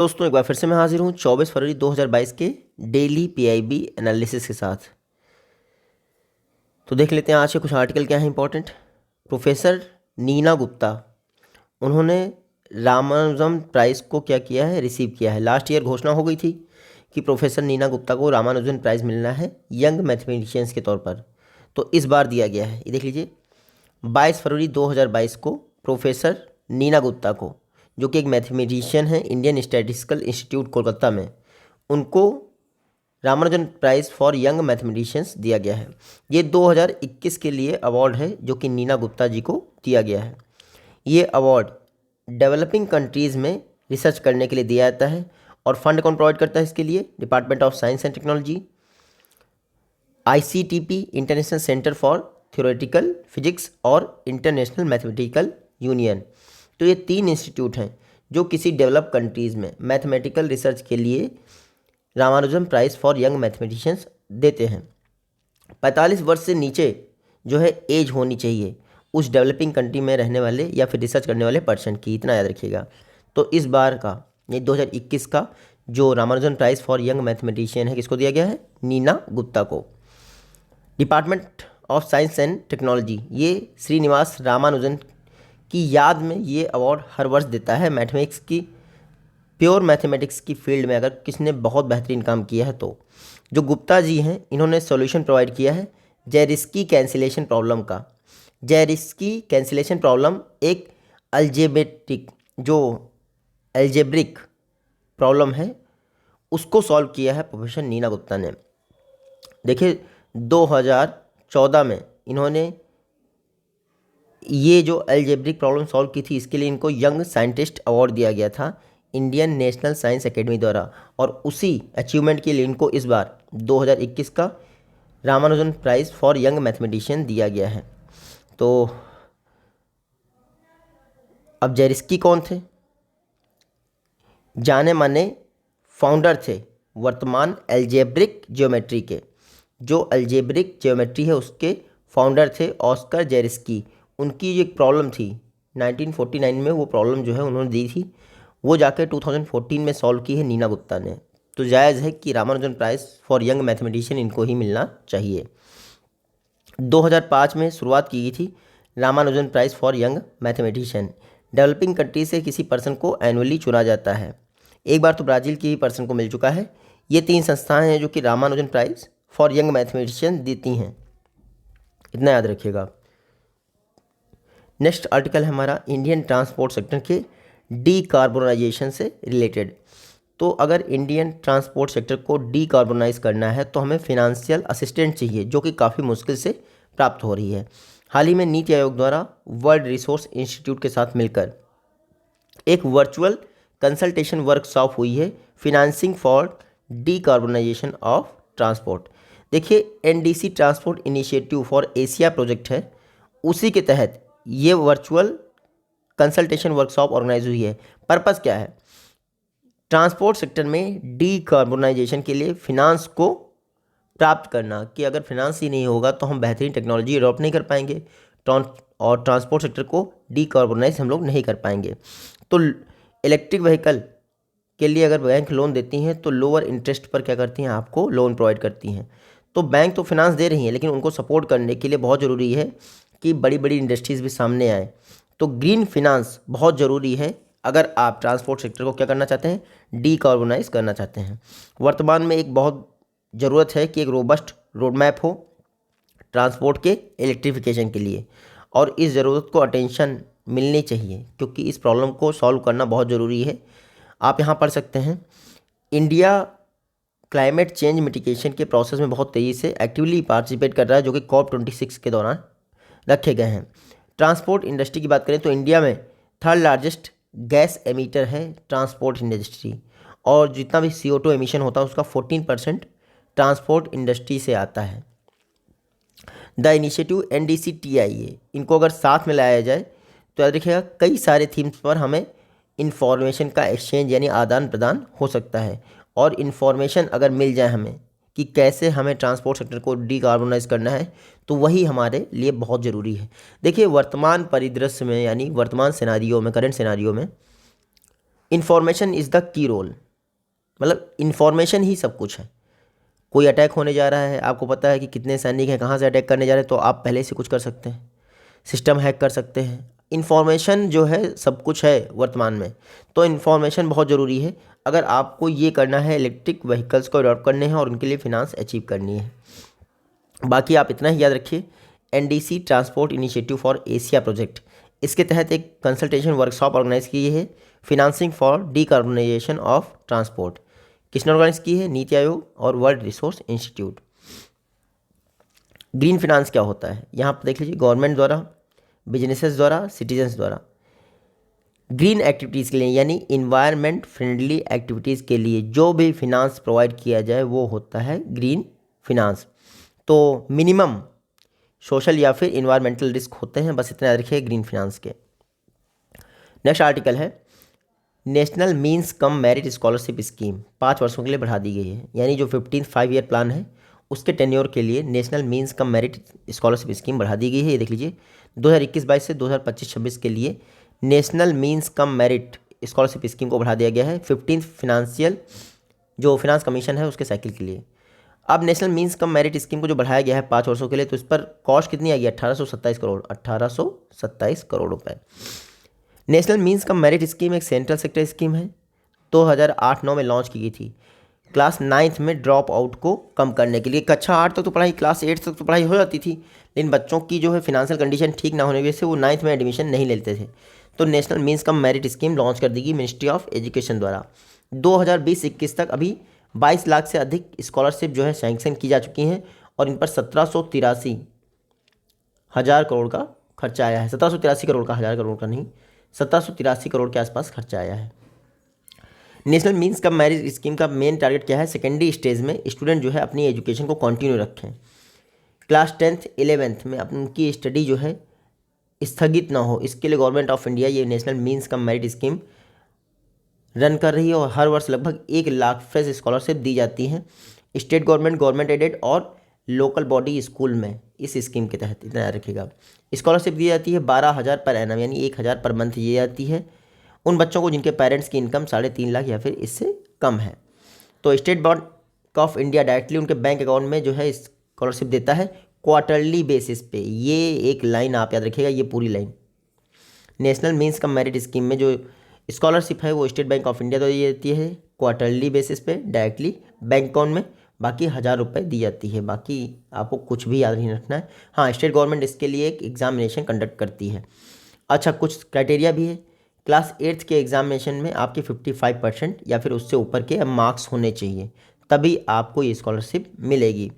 दोस्तों एक बार फिर से मैं हाजिर हूँ 24 फरवरी 2022 के डेली पीआईबी एनालिसिस के साथ। तो देख लेते हैं आज के कुछ आर्टिकल क्या है इंपॉर्टेंट। प्रोफेसर नीना गुप्ता, उन्होंने रामानुजम प्राइज़ को क्या किया है, रिसीव किया है। लास्ट ईयर घोषणा हो गई थी कि प्रोफेसर नीना गुप्ता को रामानुजन प्राइज़ मिलना है यंग मैथमेटिशियंस के तौर पर। तो इस बार दिया गया है, ये देख लीजिए 22 फरवरी 2022 को प्रोफेसर नीना गुप्ता को, जो कि एक मैथमेटिशियन है इंडियन स्टैटिस्टिकल इंस्टीट्यूट कोलकाता में, उनको Ramanujan prize for young mathematicians दिया गया है। ये 2021 के लिए अवार्ड है जो कि नीना गुप्ता जी को दिया गया है। ये अवार्ड डेवलपिंग कंट्रीज़ में रिसर्च करने के लिए दिया जाता है। और फंड कौन प्रोवाइड करता है इसके लिए? Department of science and technology, ICTP international centre for theoretical physics और इंटरनेशनल मैथमेटिकल यूनियन। तो ये 3 इंस्टीट्यूट हैं जो किसी डेवलप कंट्रीज़ में मैथमेटिकल रिसर्च के लिए Ramanujan prize for young mathematicians देते हैं। 45 वर्ष से नीचे जो है एज होनी चाहिए उस डेवलपिंग कंट्री में रहने वाले या फिर रिसर्च करने वाले पर्सन की, इतना याद रखिएगा। तो इस बार का ये 2021 का जो Ramanujan prize for young mathematician है, किसको दिया गया है? नीना गुप्ता को। Department of science and technology ये श्रीनिवास रामानुजन की याद में ये अवार्ड हर वर्ष देता है। मैथमेटिक्स की, प्योर मैथमेटिक्स की फील्ड में अगर किसने बहुत बेहतरीन काम किया है तो जो गुप्ता जी हैं, इन्होंने सॉल्यूशन प्रोवाइड किया है जेरिस्की कैंसिलेशन प्रॉब्लम का। जेरिस्की कैंसिलेशन प्रॉब्लम एक एल्जेब्रिक प्रॉब्लम है, उसको सॉल्व किया है प्रोफेसर नीना गुप्ता ने। देखिए 2014 में इन्होंने ये जो अलजेब्रिक प्रॉब्लम सॉल्व की थी, इसके लिए इनको यंग साइंटिस्ट अवार्ड दिया गया था इंडियन नेशनल साइंस एकेडमी द्वारा। और उसी अचीवमेंट के लिए इनको इस बार 2021 का Ramanujan prize for young mathematician दिया गया है। तो अब जेरिस्की कौन थे? जाने माने फाउंडर थे वर्तमान अलजेब्रिक ज्योमेट्री के। जो अलजेब्रिक ज्योमेट्री है उसके फाउंडर थे ऑस्कर जेरिस्की। उनकी जो एक प्रॉब्लम थी 1949 में, वो प्रॉब्लम जो है उन्होंने दी थी, वो जाकर 2014 में सॉल्व की है नीना गुप्ता ने। तो जायज़ है कि Ramanujan prize for young mathematician इनको ही मिलना चाहिए। 2005 में शुरुआत की गई थी Ramanujan prize for young mathematician. Developing country से किसी पर्सन को एनुअली चुना जाता है। एक बार तो ब्राज़ील की ही पर्सन को मिल चुका है। ये 3 संस्थाएं हैं जो कि Ramanujan prize for young mathematician देती हैं, इतना याद रखिएगा। नेक्स्ट आर्टिकल है हमारा इंडियन ट्रांसपोर्ट सेक्टर के डीकार्बोनाइजेशन से रिलेटेड। तो अगर इंडियन ट्रांसपोर्ट सेक्टर को डीकार्बोनाइज करना है तो हमें फिनेंशियल असिस्टेंट चाहिए, जो कि काफ़ी मुश्किल से प्राप्त हो रही है। हाल ही में नीति आयोग द्वारा वर्ल्ड रिसोर्स इंस्टीट्यूट के साथ मिलकर एक वर्चुअल कंसल्टेशन वर्कशॉप हुई है, financing for decarbonisation of transport. देखिए NDC transport initiative for Asia project है, उसी के तहत ये वर्चुअल कंसल्टेशन वर्कशॉप ऑर्गेनाइज हुई है। पर्पस क्या है? ट्रांसपोर्ट सेक्टर में डीकार्बोनाइजेशन के लिए फिनांस को प्राप्त करना, कि अगर फिनांस ही नहीं होगा तो हम बेहतरीन टेक्नोलॉजी अडॉप्ट नहीं कर पाएंगे और ट्रांसपोर्ट सेक्टर को डीकार्बोनाइज हम लोग नहीं कर पाएंगे। तो इलेक्ट्रिक व्हीकल के लिए अगर बैंक लोन देती हैं तो लोअर इंटरेस्ट पर क्या करती हैं, आपको लोन प्रोवाइड करती हैं। तो बैंक तो फिनांस दे रही हैं, लेकिन उनको सपोर्ट करने के लिए बहुत ज़रूरी है कि बड़ी बड़ी इंडस्ट्रीज़ भी सामने आए। तो ग्रीन फिनांस बहुत ज़रूरी है अगर आप ट्रांसपोर्ट सेक्टर को क्या करना चाहते हैं, डीकार्बोनाइज करना चाहते हैं। वर्तमान में एक बहुत ज़रूरत है कि एक रोबस्ट रोड मैप हो ट्रांसपोर्ट के इलेक्ट्रिफिकेशन के लिए, और इस ज़रूरत को अटेंशन मिलनी चाहिए क्योंकि इस प्रॉब्लम को सॉल्व करना बहुत ज़रूरी है। आप यहाँ पढ़ सकते हैं, इंडिया क्लाइमेट चेंज मिटिगेशन के प्रोसेस में बहुत तेज़ी से एक्टिवली पार्टिसिपेट कर रहा है, जो कि COP26 के दौरान रखे गए हैं। ट्रांसपोर्ट इंडस्ट्री की बात करें तो इंडिया में 3rd लार्जेस्ट गैस एमिटर है ट्रांसपोर्ट इंडस्ट्री, और जितना भी CO2 एमिशन होता है उसका 14% ट्रांसपोर्ट इंडस्ट्री से आता है। द इनिशिएटिव NDC-TIA, इनको अगर साथ में लाया जाए तो याद रखिएगा कई सारे थीम्स पर हमें इन्फॉर्मेशन का एक्सचेंज यानी आदान प्रदान हो सकता है। और इन्फॉर्मेशन अगर मिल जाए हमें कि कैसे हमें ट्रांसपोर्ट सेक्टर को डीकार्बोनाइज करना है, तो वही हमारे लिए बहुत ज़रूरी है। देखिए वर्तमान परिदृश्य में यानी वर्तमान सिनारियो में, करंट सिनारियो में information is the key role, मतलब इन्फॉर्मेशन ही सब कुछ है। कोई अटैक होने जा रहा है, आपको पता है कि कितने सैनिक हैं, कहाँ से अटैक करने जा रहे हैं, तो आप पहले से कुछ कर सकते हैं, सिस्टम हैक कर सकते हैं। इन्फॉर्मेशन जो है सब कुछ है वर्तमान में, तो इन्फॉर्मेशन बहुत ज़रूरी है अगर आपको ये करना है, इलेक्ट्रिक व्हीकल्स को अडॉप्ट करने हैं और उनके लिए फिनांस अचीव करनी है। बाकी आप इतना ही याद रखिए, NDC transport initiative for Asia project, इसके तहत एक कंसल्टेशन वर्कशॉप ऑर्गेनाइज की है, financing for decarbonisation of transport. किसने ऑर्गेनाइज की है? नीति आयोग और world resource institute. Green finance क्या होता है, यहाँ पर देख लीजिए, गवर्नमेंट द्वारा, बिजनेसेस द्वारा, सिटीजन्स द्वारा ग्रीन एक्टिविटीज़ के लिए यानी इन्वायरमेंट फ्रेंडली एक्टिविटीज़ के लिए जो भी फिनांस प्रोवाइड किया जाए वो होता है ग्रीन फिनांस। तो मिनिमम सोशल या फिर इन्वायरमेंटल रिस्क होते हैं, बस इतना याद रखिए ग्रीन फिनांस के। नेक्स्ट आर्टिकल है national means cum merit scholarship scheme, 5 वर्षों के लिए बढ़ा दी गई है, यानी जो 15th 5 ईयर प्लान है उसके टेन्योर के लिए national means cum merit scholarship scheme बढ़ा दी गई है। ये देख लीजिए 2021-22 से 2025-26 के लिए national means cum merit scholarship scheme को बढ़ा दिया गया है 15th फाइनेंशियल जो फिनांस कमीशन है उसके साइकिल के लिए। अब national means cum merit scheme को जो बढ़ाया गया है 5 वर्षों के लिए, तो इस पर कॉस्ट कितनी आएगी? 1827 करोड़, 1827 करोड़ रुपए। National means cum merit scheme एक सेंट्रल सेक्टर स्कीम है, 2008-9 में लॉन्च की गई थी क्लास 9th में ड्रॉप आउट को कम करने के लिए। कक्षा 8 तक तो पढ़ाई, क्लास 8 तक तो पढ़ाई हो जाती थी, लेकिन बच्चों की जो है फिनेंशियल कंडीशन ठीक ना होने की वजह से वो 9th में एडमिशन नहीं लेते थे, तो national means cum merit scheme launch कर दी गई मिनिस्ट्री ऑफ एजुकेशन द्वारा। 2020-21 तक अभी 22 लाख से अधिक स्कॉलरशिप जो है सैंक्शन की जा चुकी हैं और इन पर 1783 हज़ार करोड़ का खर्चा आया है। 1783 करोड़ का, हज़ार करोड़ का नहीं, 1783 करोड़ के आसपास खर्चा आया है। National means cum merit scheme का मेन टारगेट क्या है? सेकेंडरी स्टेज में स्टूडेंट जो है अपनी एजुकेशन को कंटिन्यू रखें, क्लास 10th 11th में उनकी स्टडी जो है स्थगित ना हो, इसके लिए गवर्नमेंट ऑफ इंडिया ये national means cum merit scheme run कर रही है और हर वर्ष लगभग 1 लाख फ्रेश स्कॉलरशिप दी जाती हैं स्टेट गवर्नमेंट, गवर्नमेंट एडेड और लोकल बॉडी स्कूल में। इस स्कीम के तहत इतना याद रखिएगा, स्कॉलरशिप दी जाती है 12,000 पर एनम यानी 1,000 पर मंथ दी जाती है उन बच्चों को जिनके पेरेंट्स की इनकम 3.5 लाख या फिर इससे कम है। तो state bank of India directly उनके बैंक अकाउंट में जो है स्कॉलरशिप देता है क्वार्टरली बेसिस पे। ये एक लाइन आप याद रखिएगा, ये पूरी line national means cum merit scheme में जो स्कॉलरशिप है वो स्टेट बैंक ऑफ इंडिया द्वारा दी जाती है क्वार्टरली बेसिस पे डायरेक्टली बैंक अकाउंट में, बाकी 1,000 रुपये दी जाती है। बाकी आपको कुछ भी याद नहीं रखना है। हाँ, स्टेट गवर्नमेंट इसके लिए एक एग्जामिनेशन कंडक्ट करती है। अच्छा, कुछ क्राइटेरिया भी है, क्लास 8th के एग्जामिनेशन में आपके 55% या फिर उससे ऊपर के मार्क्स होने चाहिए, तभी आपको ये स्कॉलरशिप मिलेगी।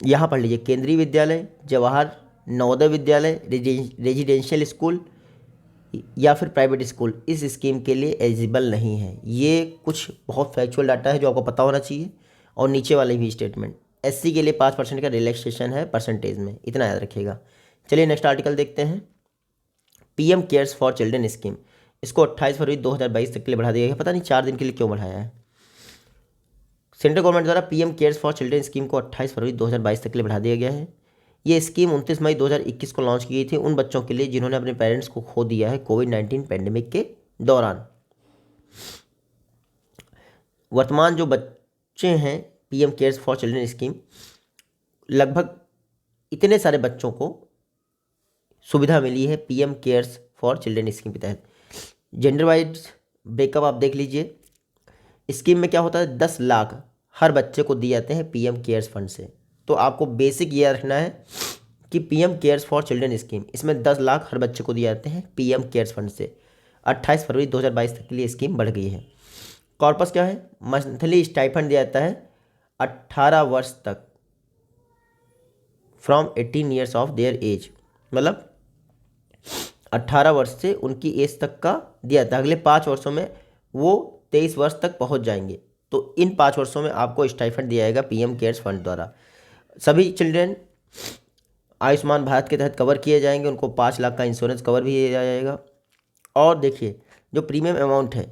यहाँ पढ़ लीजिए, केंद्रीय विद्यालय, जवाहर नवोदय विद्यालय, रेजिडेंशियल स्कूल या फिर प्राइवेट स्कूल इस स्कीम के लिए एलिजिबल नहीं है। ये कुछ बहुत फैक्चुअल डाटा है जो आपको पता होना चाहिए। और नीचे वाले भी स्टेटमेंट, एससी के लिए 5% का रिलैक्सेशन है परसेंटेज में, इतना याद रखिएगा। चलिए नेक्स्ट आर्टिकल देखते हैं, PM cares for children scheme, इसको 28 फरवरी 2022 तक के लिए बढ़ा दिया गया। पता नहीं 4 दिन के लिए क्यों बढ़ाया है। सेंट्रल गवर्नमेंट द्वारा PM cares for children scheme को 28 फरवरी 2022 तक के लिए बढ़ा दिया गया है। ये स्कीम 29 मई 2021 को लॉन्च की गई थी उन बच्चों के लिए जिन्होंने अपने पेरेंट्स को खो दिया है कोविड-19 पैंडेमिक के दौरान। वर्तमान जो बच्चे हैं PM cares for children scheme, लगभग इतने सारे बच्चों को सुविधा मिली है PM cares for children scheme के तहत। जेंडर वाइज ब्रेकअप आप देख लीजिए, स्कीम में क्या होता है, 10 लाख हर बच्चे को दिए जाते हैं पीएम केयर्स फंड से। तो आपको बेसिक ये रखना है कि PM cares for children scheme, इसमें 10 लाख हर बच्चे को दिए जाते हैं पीएम केयर्स फंड से। 28 फरवरी 2022 तक के लिए स्कीम बढ़ गई है। कॉर्पस क्या है, मंथली स्टाइफंड दिया जाता है 18 वर्ष तक, from 18 years of their age, मतलब 18 वर्ष से उनकी एज तक का दिया था। अगले 5 वर्षों में वो 23 वर्ष तक पहुंच जाएंगे, तो इन 5 वर्षों में आपको स्टाइफंड दिया जाएगा पीएम केयर्स फंड द्वारा। सभी चिल्ड्रेन आयुष्मान भारत के तहत कवर किए जाएंगे, उनको 5 लाख का इंश्योरेंस कवर भी दिया जाएगा। और देखिए, जो प्रीमियम अमाउंट है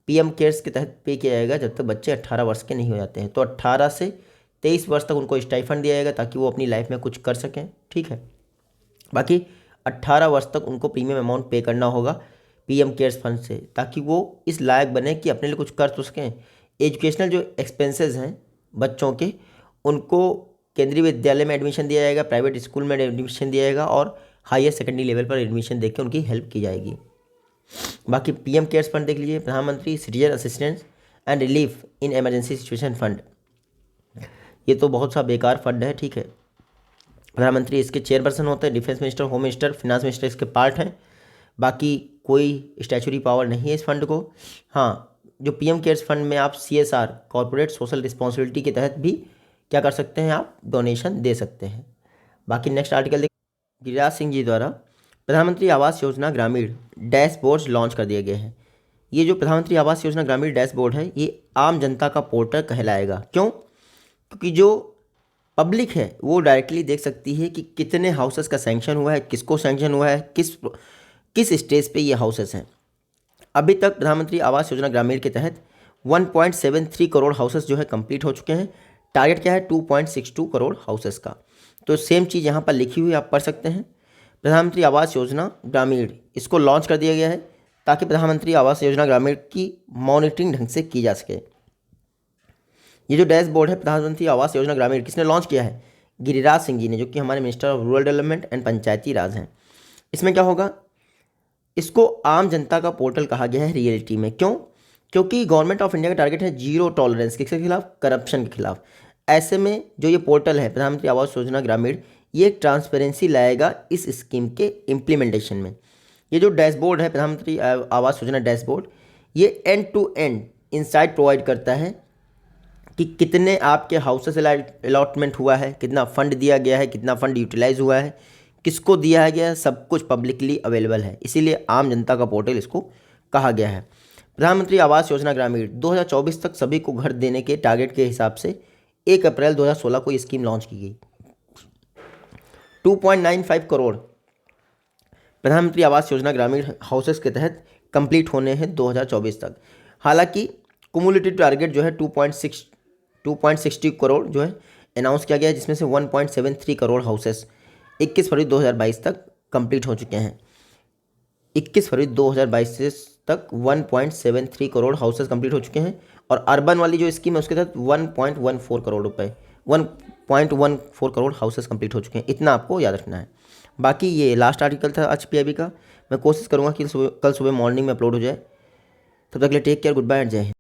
पीएम केयर्स के तहत पे किया जाएगा जब तक बच्चे 18 वर्ष के नहीं हो जाते हैं। तो 18 से 23 वर्ष तक उनको स्टाइफंड दिया जाएगा ताकि वो अपनी लाइफ में कुछ कर सकें, ठीक है। बाकी 18 वर्ष तक उनको प्रीमियम अमाउंट पे करना होगा पीएम केयर्स फंड से, ताकि वो इस लायक बने कि अपने लिए कुछ कर तो सकें। एजुकेशनल जो एक्सपेंसेस हैं बच्चों के, उनको केंद्रीय विद्यालय में एडमिशन दिया जाएगा, प्राइवेट स्कूल में एडमिशन दिया जाएगा और हायर सेकेंडरी लेवल पर एडमिशन देकर उनकी हेल्प की जाएगी। बाकी पीएम केयर्स फंड देख लीजिए, प्रधानमंत्री citizen assistance and relief in emergency situation fund, ये तो बहुत सा बेकार फंड है, ठीक है। प्रधानमंत्री इसके चेयरपर्सन होते हैं, defence minister, home minister, finance minister इसके पार्ट हैं। बाकी कोई स्टैचुरी पावर नहीं है इस फंड को। हाँ, जो पीएम केयर्स फंड में आप सीएसआर, कॉर्पोरेट सोशल रिस्पॉन्सिबिलिटी के तहत भी क्या कर सकते हैं, आप डोनेशन दे सकते हैं। बाकी नेक्स्ट आर्टिकल देखिए, गिरिराज सिंह जी द्वारा प्रधानमंत्री आवास योजना ग्रामीण डैशबोर्ड्स लॉन्च कर दिए गए हैं। ये जो प्रधानमंत्री आवास योजना ग्रामीण डैशबोर्ड है, ये आम जनता का पोर्टल कहलाएगा। क्यों? क्योंकि जो पब्लिक है वो डायरेक्टली देख सकती है कि कितने हाउसेस का सैंक्शन हुआ है, किसको सैंक्शन हुआ है, किस स्टेज पे ये हाउसेस हैं। अभी तक प्रधानमंत्री आवास योजना ग्रामीण के तहत 1.73 करोड़ हाउसेस जो है कंप्लीट हो चुके हैं। टारगेट क्या है? 2.62 करोड़ हाउसेस का। तो सेम चीज़ यहाँ पर लिखी हुई आप पढ़ सकते हैं। प्रधानमंत्री आवास योजना ग्रामीण इसको लॉन्च कर दिया गया है ताकि प्रधानमंत्री आवास योजना ग्रामीण की मॉनिटरिंग ढंग से की जा सके। ये जो डैशबोर्ड है प्रधानमंत्री आवास योजना ग्रामीण, किसने लॉन्च किया है? गिरिराज सिंह जी ने, जो कि हमारे minister of rural development and Panchayati Raj हैं। इसमें क्या होगा? इसको आम जनता का पोर्टल कहा गया है रियलिटी में। क्यों? क्योंकि गवर्नमेंट ऑफ इंडिया का टारगेट है जीरो टॉलरेंस किसके खिलाफ? करप्शन के खिलाफ। ऐसे में जो ये पोर्टल है प्रधानमंत्री आवास योजना ग्रामीण, ये ट्रांसपेरेंसी लाएगा इस स्कीम के इम्प्लीमेंटेशन में। ये जो डैशबोर्ड है प्रधानमंत्री आवास योजना डैशबोर्ड, ये end to end insight provide करता है कि कितने आपके हाउसेस अलॉटमेंट हुआ है, कितना फंड दिया गया है, कितना फंड यूटिलाइज हुआ है, किसको दिया गया है, सब कुछ पब्लिकली अवेलेबल है। इसीलिए आम जनता का पोर्टल इसको कहा गया है। प्रधानमंत्री आवास योजना ग्रामीण 2024 तक सभी को घर देने के टारगेट के हिसाब से 1 अप्रैल 2016 को ये स्कीम लॉन्च की गई। 2.95 करोड़ प्रधानमंत्री आवास योजना ग्रामीण हाउसेस के तहत कंप्लीट होने हैं 2024 तक। हालांकि कुमुलेटिव टारगेट जो है 2.60 करोड़ जो है अनाउंस किया गया है, जिसमें से 1.73 करोड़ हाउसेस 21 फरवरी 2022 तक कंप्लीट हो चुके हैं। 21 फरवरी 2022 तक 1.73 करोड़ हाउसेस कंप्लीट हो चुके हैं। और अर्बन वाली जो स्कीम है उसके तहत 1.14 करोड़ रुपए 1.14 करोड़ हाउसेस कंप्लीट हो चुके हैं। इतना आपको याद रखना है। बाकी ये लास्ट आर्टिकल था आज पीआईबी का। मैं कोशिश करूँगा कि कल सुबह मॉर्निंग में अपलोड हो जाए। तब तक के लिए take care, goodbye and जय हिंद।